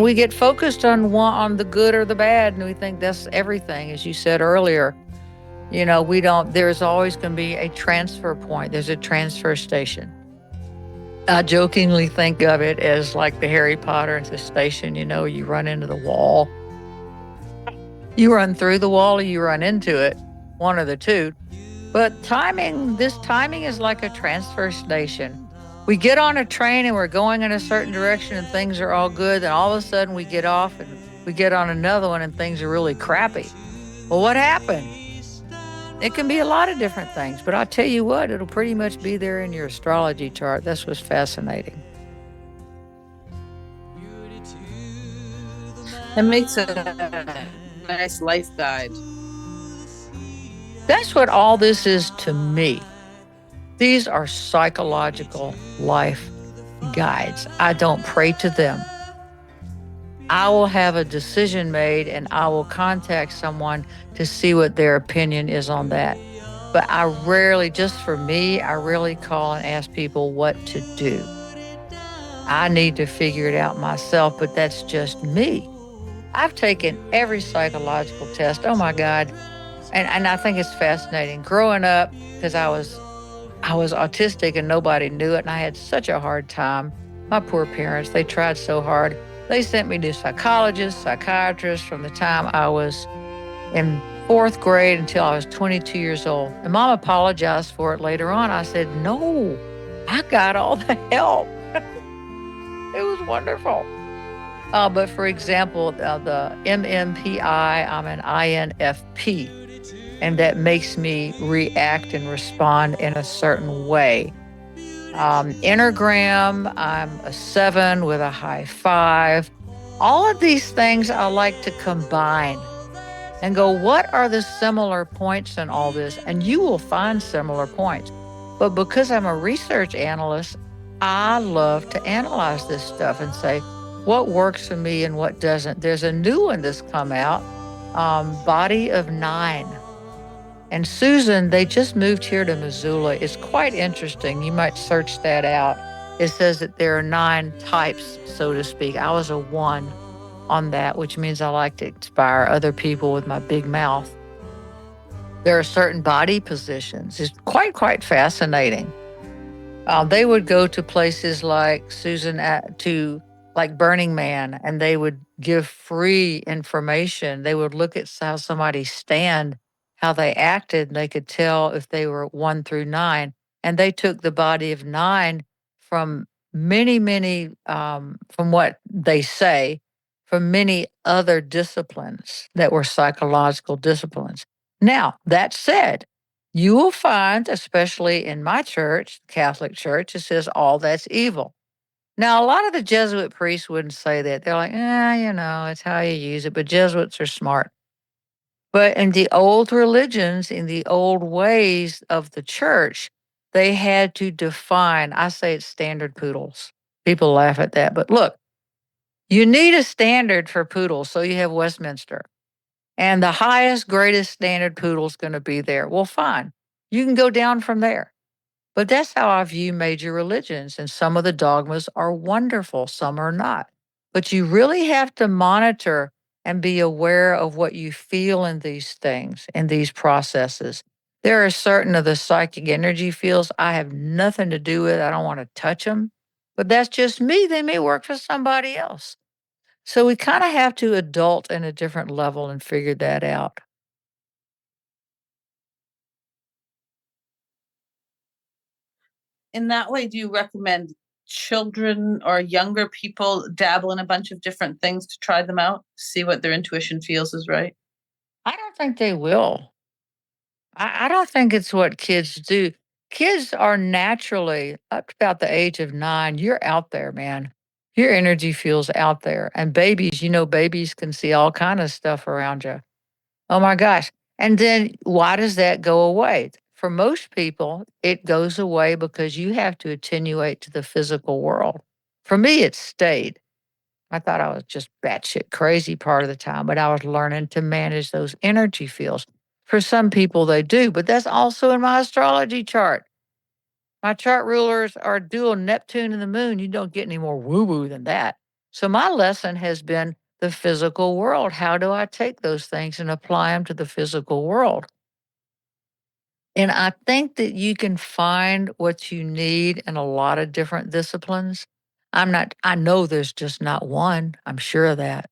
We get focused on the good or the bad, and we think that's everything, as you said earlier. We don't. There's always going to be a transfer point. There's a transfer station. I jokingly think of it as like the Harry Potter and the station. You run into the wall, you run through the wall, or you run into it, one of the two. But this timing is like a transfer station. We get on a train and we're going in a certain direction and things are all good. Then all of a sudden we get off and we get on another one and things are really crappy. Well, what happened? It can be a lot of different things, but I'll tell you what, it'll pretty much be there in your astrology chart. That's what's fascinating. It makes a nice life guide. That's what all this is to me. These are psychological life guides. I don't pray to them. I will have a decision made and I will contact someone to see what their opinion is on that. But I rarely, just for me, I rarely call and ask people what to do. I need to figure it out myself, but that's just me. I've taken every psychological test. Oh my God. And I think it's fascinating. Growing up, because I was autistic and nobody knew it, and I had such a hard time. My poor parents, they tried so hard. They sent me to psychologists, psychiatrists from the time I was in fourth grade until I was 22 years old. And mom apologized for it later on. I said, no, I got all the help. It was wonderful. But for example, the MMPI, I'm an INFP, and that makes me react and respond in a certain way. Enneagram, I'm a 7 with a high 5. All of these things I like to combine and go, what are the similar points in all this? And you will find similar points. But because I'm a research analyst, I love to analyze this stuff and say, what works for me and what doesn't. There's a new one that's come out, Body of Nine. And Susan, they just moved here to Missoula. It's quite interesting. You might search that out. It says that there are 9 types, so to speak. I was a 1 on that, which means I like to inspire other people with my big mouth. There are certain body positions. It's quite fascinating. They would go to places like Susan to like Burning Man, and they would give free information. They would look at how somebody stand, how they acted, and they could tell if they were 1 through 9. And they took the body of 9 from many, from what they say, from many other disciplines that were psychological disciplines. Now, that said, you will find, especially in my church, Catholic Church, it says all that's evil. Now, a lot of the Jesuit priests wouldn't say that. They're like, it's how you use it. But Jesuits are smart. But in the old religions, in the old ways of the church, they had to define, I say it's standard poodles. People laugh at that. But look, you need a standard for poodles. So you have Westminster. And the highest, greatest standard poodle's going to be there. Well, fine. You can go down from there. But that's how I view major religions. And some of the dogmas are wonderful, some are not. But you really have to monitor and be aware of what you feel in these things, in these processes. There are certain of the psychic energy fields I have nothing to do with. I don't want to touch them. But that's just me. They may work for somebody else. So we kind of have to adult in a different level and figure that out. In that way, do you recommend children or younger people dabble in a bunch of different things to try them out, see what their intuition feels is right? I don't think they will. I don't think it's what kids do. Kids are naturally, up to about the age of 9, you're out there, man. Your energy feels out there. And babies, babies can see all kind of stuff around you. Oh my gosh. And then why does that go away? For most people, it goes away because you have to attenuate to the physical world. For me, it stayed. I thought I was just batshit crazy part of the time, but I was learning to manage those energy fields. For some people, they do, but that's also in my astrology chart. My chart rulers are dual Neptune and the moon. You don't get any more woo woo than that. So my lesson has been the physical world. How do I take those things and apply them to the physical world? And I think that you can find what you need in a lot of different disciplines. I know there's just not one. I'm sure of that.